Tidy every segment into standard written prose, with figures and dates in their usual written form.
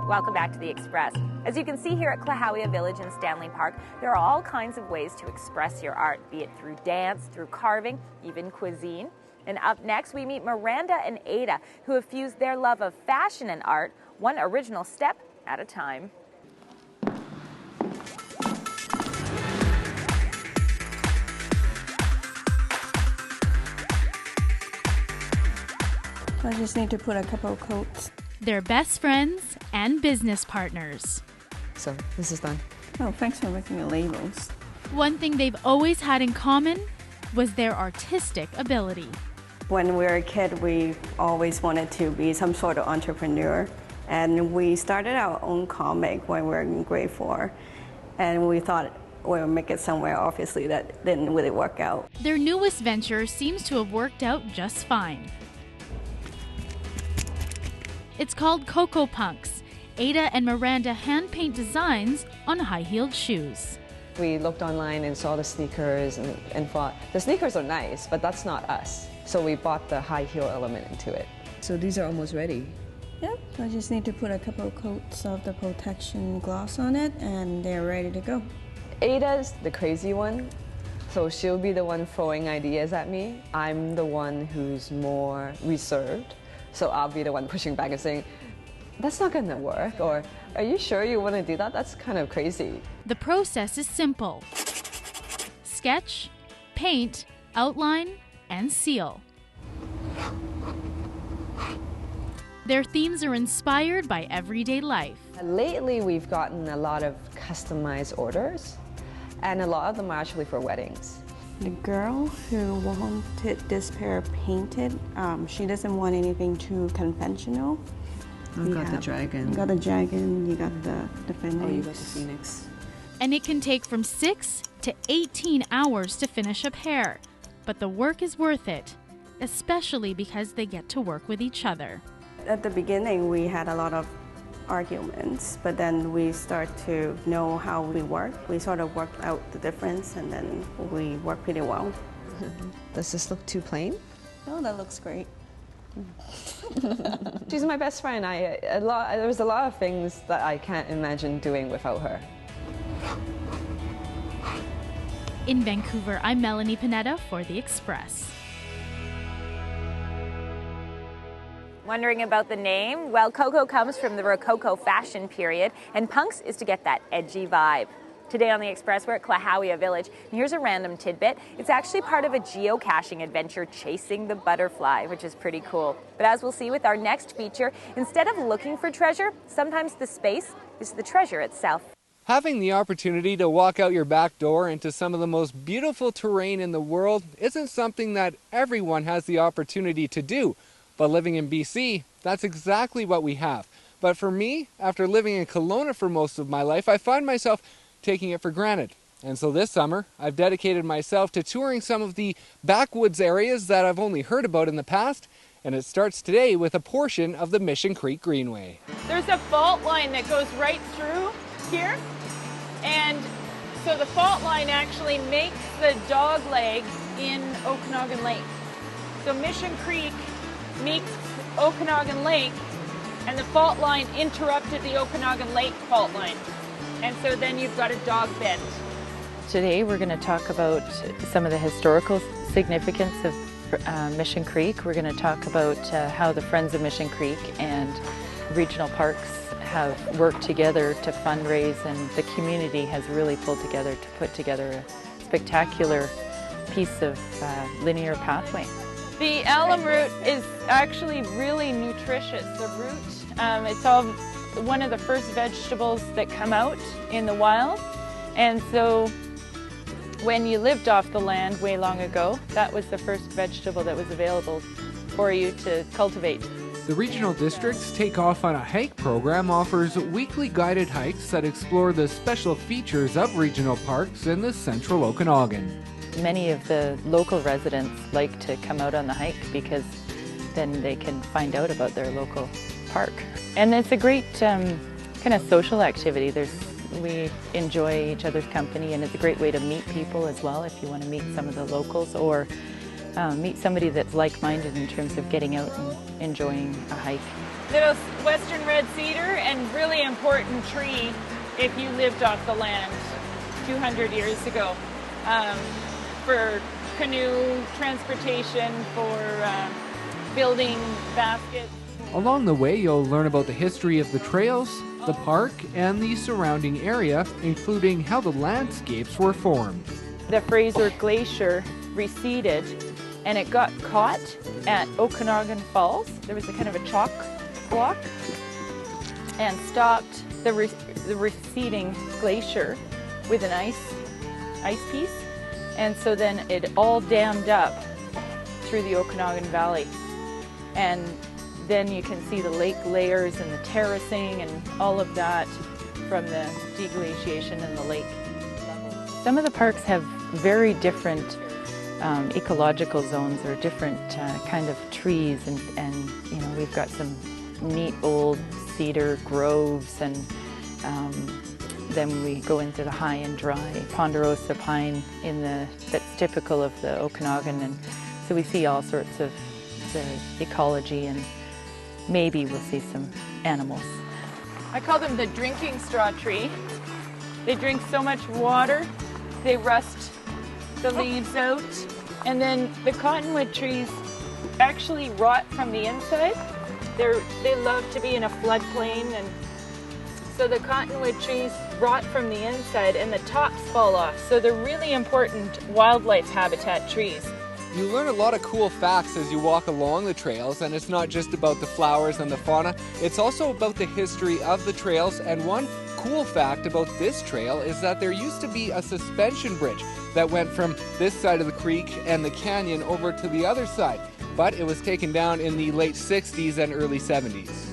Welcome back to The Express. As you can see here at Klahowya Village in Stanley Park, there are all kinds of ways to express your art, be it through dance, through carving, even cuisine. And up next, we meet Miranda and Ada, who have fused their love of fashion and art, one original step at a time. I just need to put a couple of coats. They're best friends and business partners. So this is done. Oh, thanks for making the labels. One thing they've always had in common was their artistic ability. When we were a kid, we always wanted to be some sort of entrepreneur. And we started our own comic when we were in grade 4. And we thought we would make it somewhere. Obviously, that didn't really work out. Their newest venture seems to have worked out just fine. It's called Cocopunkz. Ada and Miranda hand paint designs on high-heeled shoes. We looked online and saw the sneakers and thought, the sneakers are nice, but that's not us. So we bought the high heel element into it. So these are almost ready. Yep, I just need to put a couple of coats of the protection gloss on it and they're ready to go. Ada's the crazy one, so she'll be the one throwing ideas at me. I'm the one who's more reserved. So I'll be the one pushing back and saying, that's not gonna work, or are you sure you wanna do that? That's kind of crazy. The process is simple. Sketch, paint, outline, and seal. Their themes are inspired by everyday life. Lately, we've gotten a lot of customized orders, and a lot of them are actually for weddings. The girl who wanted this pair painted, she doesn't want anything too conventional. You got the dragon. You got the dragon, you got the phoenix. Oh, you got the phoenix. And it can take from 6 to 18 hours to finish a pair. But the work is worth it, especially because they get to work with each other. At the beginning, we had a lot of arguments, but then we start to know how we work. We sort of worked out the difference, and then we work pretty well. Does this look too plain? Oh, that looks great. She's my best friend. There's a lot of things that I can't imagine doing without her. In Vancouver, I'm Melanie Pineda for The Express. Wondering about the name? Well, Coco comes from the Rococo fashion period, and Punks is to get that edgy vibe. Today on The Express, we're at Klahowya Village, and here's a random tidbit. It's actually part of a geocaching adventure, Chasing the Butterfly, which is pretty cool. But as we'll see with our next feature, instead of looking for treasure, sometimes the space is the treasure itself. Having the opportunity to walk out your back door into some of the most beautiful terrain in the world isn't something that everyone has the opportunity to do. But living in BC, that's exactly what we have. But for me, after living in Kelowna for most of my life, I find myself taking it for granted. And so this summer, I've dedicated myself to touring some of the backwoods areas that I've only heard about in the past, and it starts today with a portion of the Mission Creek Greenway. There's a fault line that goes right through here, and so the fault line actually makes the dog leg in Okanagan Lake. So Mission Creek meets Okanagan Lake, and the fault line interrupted the Okanagan Lake fault line. And so then you've got a dog bend. Today we're going to talk about some of the historical significance of Mission Creek. We're going to talk about how the Friends of Mission Creek and regional parks have worked together to fundraise, and the community has really pulled together to put together a spectacular piece of linear pathway. The alum root is actually really nutritious. The root, it's all one of the first vegetables that come out in the wild. And so when you lived off the land way long ago, that was the first vegetable that was available for you to cultivate. The regional district's Take Off on a Hike program offers weekly guided hikes that explore the special features of regional parks in the central Okanagan. Many of the local residents like to come out on the hike because then they can find out about their local park. And it's a great kind of social activity. We enjoy each other's company, and it's a great way to meet people as well if you want to meet some of the locals, or meet somebody that's like-minded in terms of getting out and enjoying a hike. Little western red cedar, and really important tree if you lived off the land 200 years ago, for canoe transportation, for building baskets. Along the way, you'll learn about the history of the trails, the park, and the surrounding area, including how the landscapes were formed. The Fraser Glacier receded and it got caught at Okanagan Falls. There was a kind of a chalk block and stopped the receding glacier with an ice piece. And so then it all dammed up through the Okanagan Valley. And then you can see the lake layers and the terracing and all of that from the deglaciation in the lake level. Some of the parks have very different ecological zones or different kind of trees, and you know, we've got some neat old cedar groves, and then we go into the high and dry ponderosa pine that's typical of the Okanagan, and so we see all sorts of the ecology, and maybe we'll see some animals. I call them the drinking straw tree. They drink so much water, they rust the leaves out. And then the cottonwood trees actually rot from the inside. They love to be in a floodplain, and so the cottonwood trees rot from the inside and the tops fall off. So they're really important wildlife habitat trees. You learn a lot of cool facts as you walk along the trails, and it's not just about the flowers and the fauna, it's also about the history of the trails. And one cool fact about this trail is that there used to be a suspension bridge that went from this side of the creek and the canyon over to the other side, but it was taken down in the late 60s and early 70s.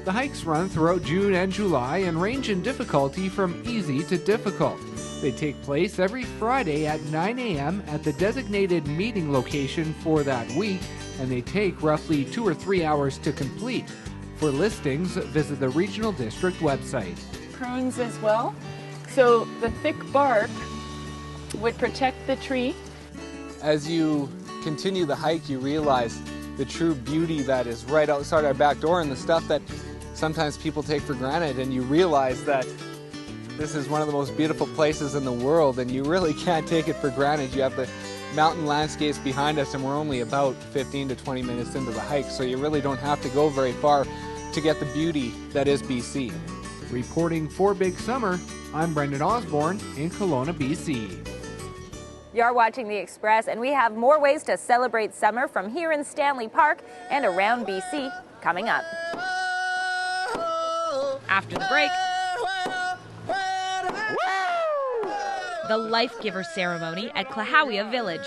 The hikes run throughout June and July and range in difficulty from easy to difficult. They take place every Friday at 9 a.m. at the designated meeting location for that week, and they take roughly 2 or 3 hours to complete. For listings, visit the Regional District website. Prunes as well. So the thick bark would protect the tree. As you continue the hike, you realize the true beauty that is right outside our back door and the stuff that sometimes people take for granted, and you realize that this is one of the most beautiful places in the world, and you really can't take it for granted. You have the mountain landscapes behind us, and we're only about 15 to 20 minutes into the hike, so you really don't have to go very far to get the beauty that is BC. Reporting for Big Summer, I'm Brenda Osborne in Kelowna, BC. You're watching The Express, and we have more ways to celebrate summer from here in Stanley Park and around BC coming up. After the break, the Life Giver ceremony at Klahowya Village.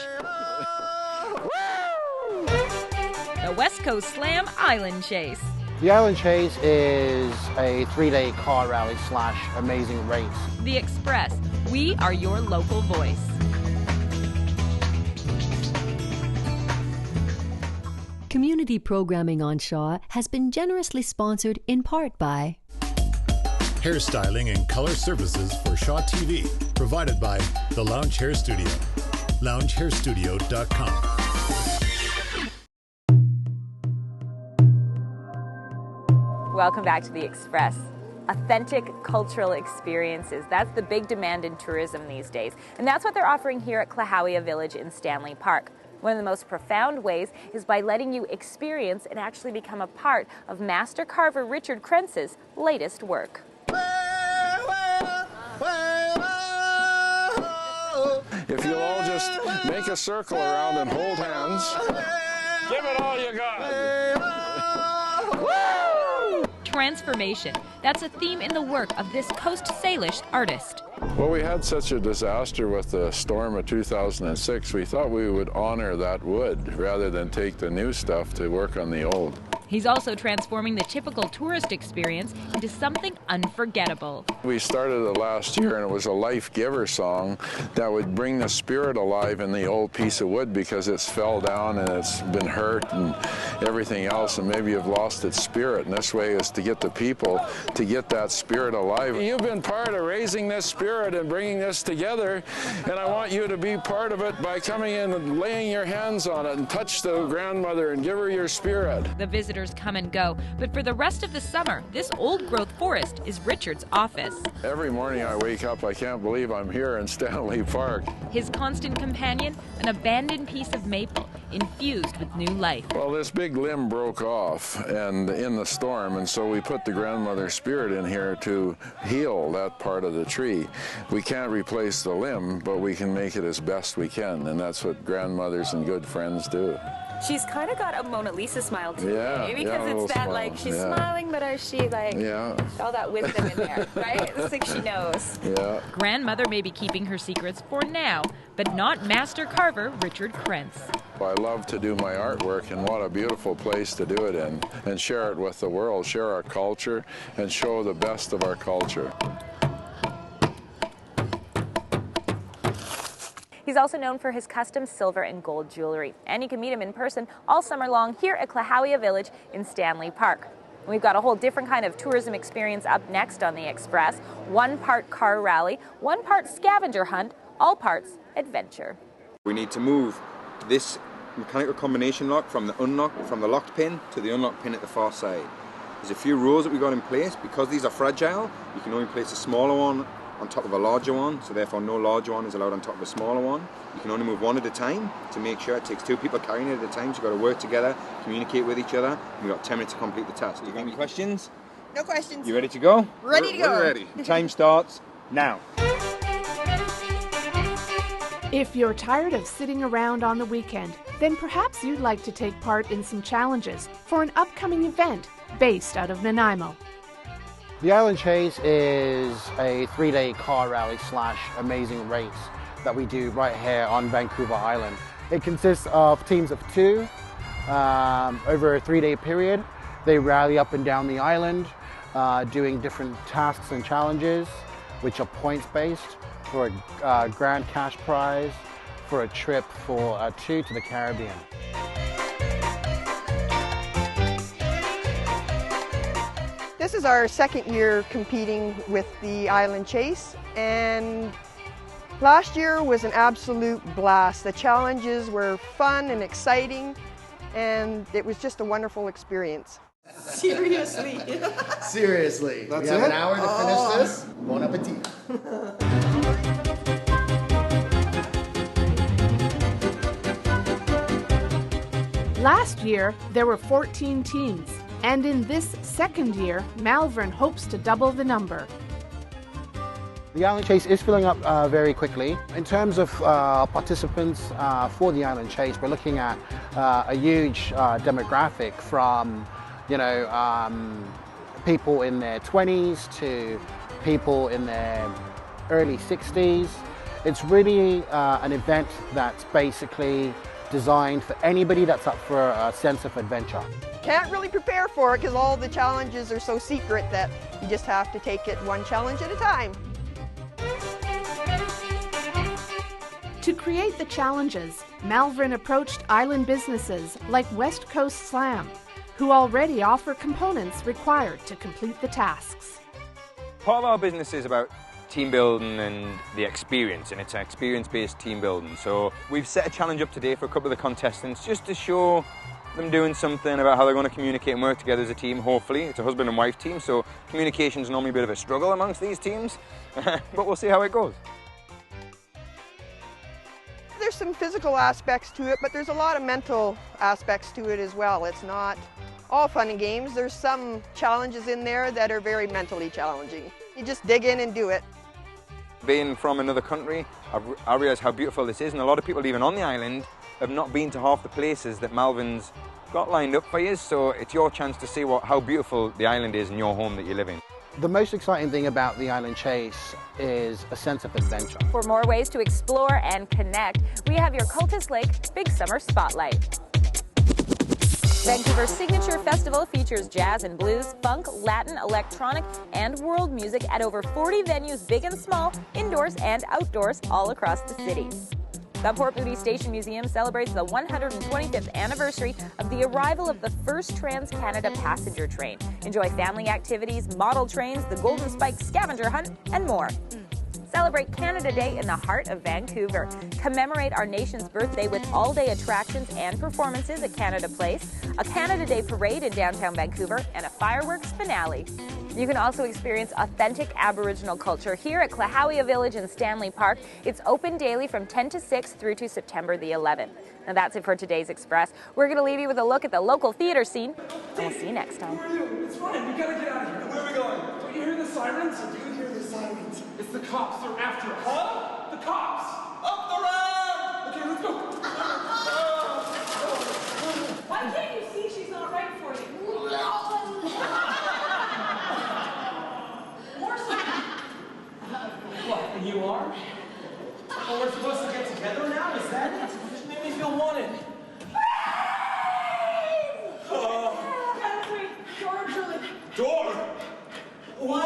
The West Coast Slam Island Chase. The Island Chase is a 3-day car rally / amazing race. The Express. We are your local voice. Community programming on Shaw has been generously sponsored in part by hairstyling and color services for Shaw TV, provided by The Lounge Hair Studio, loungehairstudio.com. Welcome back to The Express. Authentic cultural experiences. That's the big demand in tourism these days. And that's what they're offering here at Klahowya Village in Stanley Park. One of the most profound ways is by letting you experience and actually become a part of master carver Richard Krentz's latest work. If you'll all just make a circle around and hold hands, give it all you got. Transformation. That's a theme in the work of this Coast Salish artist. Well, we had such a disaster with the storm of 2006, we thought we would honor that wood rather than take the new stuff to work on the old. He's also transforming the typical tourist experience into something unforgettable. We started it last year, and it was a life giver song that would bring the spirit alive in the old piece of wood, because it's fell down and it's been hurt and everything else, and maybe you've lost its spirit. And this way is to get the people to get that spirit alive. You've been part of raising this spirit and bringing this together, and I want you to be part of it by coming in and laying your hands on it and touch the grandmother and give her your spirit. The visitors come and go, but for the rest of the summer, this old-growth forest is Richard's office. Every morning I wake up, I can't believe I'm here in Stanley Park. His constant companion, an abandoned piece of maple infused with new life. Well, this big limb broke off and in the storm, and so we put the grandmother spirit in here to heal that part of the tree. We can't replace the limb, but we can make it as best we can, and that's what grandmothers and good friends do. She's kind of got a Mona Lisa smile too, yeah, because yeah, it's that smile. like she's smiling, but is she like all that wisdom in there, right? It's like she knows. Yeah. Grandmother may be keeping her secrets for now, but not master carver Richard Krentz. I love to do my artwork, and what a beautiful place to do it in, and share it with the world, share our culture, and show the best of our culture. He's also known for his custom silver and gold jewelry, and you can meet him in person all summer long here at Klahowya Village in Stanley Park. We've got a whole different kind of tourism experience up next on the Express. 1 part car rally, 1 part scavenger hunt, all parts adventure. We need to move this mechanical combination lock from the locked pin to the unlocked pin at the far side. There's a few rules that we got in place. Because these are fragile, you can only place a smaller one on top of a larger one, so therefore no larger one is allowed on top of a smaller one. You can only move one at a time to make sure. It takes 2 people carrying it at a time, so you've got to work together, communicate with each other, and you've got 10 minutes to complete the task. You got any questions? No questions. You ready to go? Ready to go. We're ready. Time starts now. If you're tired of sitting around on the weekend, then perhaps you'd like to take part in some challenges for an upcoming event based out of Nanaimo. The Island Chase is a 3-day car rally / amazing race that we do right here on Vancouver Island. It consists of teams of 2 over a 3-day period. They rally up and down the island doing different tasks and challenges, which are points based, for a grand cash prize, for a trip for 2 to the Caribbean. This is our 2nd year competing with the Island Chase, and last year was an absolute blast. The challenges were fun and exciting, and it was just a wonderful experience. Seriously? Seriously. That's we have it? an hour to finish this. Bon appetit. Last year, there were 14 teams, and in this 2nd year, Malvern hopes to double the number. The Island Chase is filling up very quickly. In terms of participants for the Island Chase, we're looking at a huge demographic from, people in their 20s to people in their early 60s. It's really an event that's basically designed for anybody that's up for a sense of adventure. Can't really prepare for it because all the challenges are so secret that you just have to take it 1 challenge at a time. To create the challenges, Malvern approached island businesses like West Coast Slam, who already offer components required to complete the tasks. Part of our business is about team building and the experience, and it's an experience-based team building. So we've set a challenge up today for a couple of the contestants just to show them doing something about how they're going to communicate and work together as a team, hopefully. It's a husband and wife team, so communication's normally a bit of a struggle amongst these teams, but we'll see how it goes. There's some physical aspects to it, but there's a lot of mental aspects to it as well. It's not all fun and games. There's some challenges in there that are very mentally challenging. You just dig in and do it. Being from another country, I realise how beautiful this is, and a lot of people even on the island have not been to half the places that Malvern's got lined up for you, so it's your chance to see how beautiful the island is in your home that you live in. The most exciting thing about the Island Chase is a sense of adventure. For more ways to explore and connect, we have your Cultus Lake Big Summer Spotlight. Vancouver's signature festival features jazz and blues, funk, Latin, electronic, and world music at over 40 venues, big and small, indoors and outdoors, all across the city. The Port Moody Station Museum celebrates the 125th anniversary of the arrival of the first Trans-Canada passenger train. Enjoy family activities, model trains, the Golden Spike scavenger hunt, and more. Celebrate Canada Day in the heart of Vancouver. Commemorate our nation's birthday with all-day attractions and performances at Canada Place, a Canada Day parade in downtown Vancouver, and a fireworks finale. You can also experience authentic Aboriginal culture here at Klahowya Village in Stanley Park. It's open daily from 10 to 6 through to September the 11th. Now that's it for today's Express. We're going to leave you with a look at the local theater scene, and we'll see you next time. Where are you? It's fine. We gotta get out of here. Where are we going? Don't you hear the sirens? I do hear the sirens. It's the cops. They're after us. Huh? The cops. Up the road! Okay, let's go. Why can't you see she's not right for you? What? And you are? Oh, we're supposed to get together now? Is that it? Just made me feel wanted. Door! 1,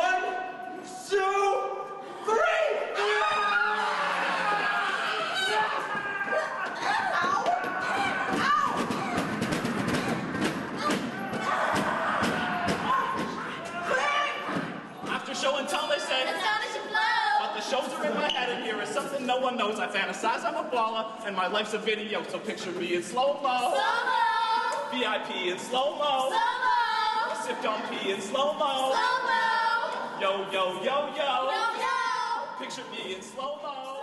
2, 3! After show and tell, they say, but the shows are in my head, and here is something no one knows. I fantasize I'm a baller, and my life's a video, so picture me in slow-mo. Slow-mo! VIP in slow-mo. Slow-mo! Sip on pee in slow-mo. Slow-mo! Yo, yo, yo, yo. Yo, yo! Picture me in slow-mo.